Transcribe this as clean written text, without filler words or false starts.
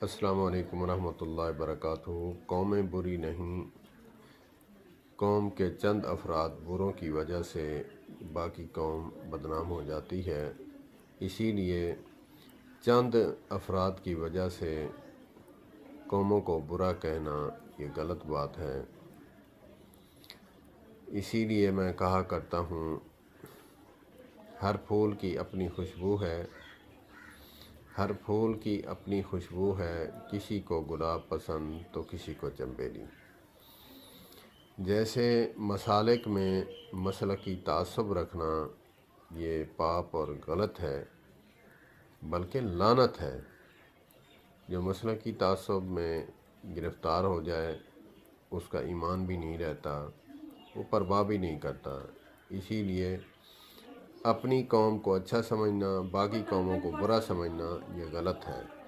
السلام علیکم ورحمۃ اللہ وبرکاتہ۔ قومیں بری نہیں، قوم کے چند افراد بروں کی وجہ سے باقی قوم بدنام ہو جاتی ہے۔ اسی لیے چند افراد کی وجہ سے قوموں کو برا کہنا یہ غلط بات ہے۔ اسی لیے میں کہا کرتا ہوں، ہر پھول کی اپنی خوشبو ہے، ہر پھول کی اپنی خوشبو ہے، کسی کو گلاب پسند تو کسی کو چنبیلی۔ جیسے مسالک میں مسلکی تعصب رکھنا یہ پاپ اور غلط ہے، بلکہ لعنت ہے۔ جو مسلکی تعصب میں گرفتار ہو جائے اس کا ایمان بھی نہیں رہتا، وہ پرواہ بھی نہیں کرتا۔ اسی لیے اپنی قوم کو اچھا سمجھنا، باقی قوموں کو برا سمجھنا یہ غلط ہے۔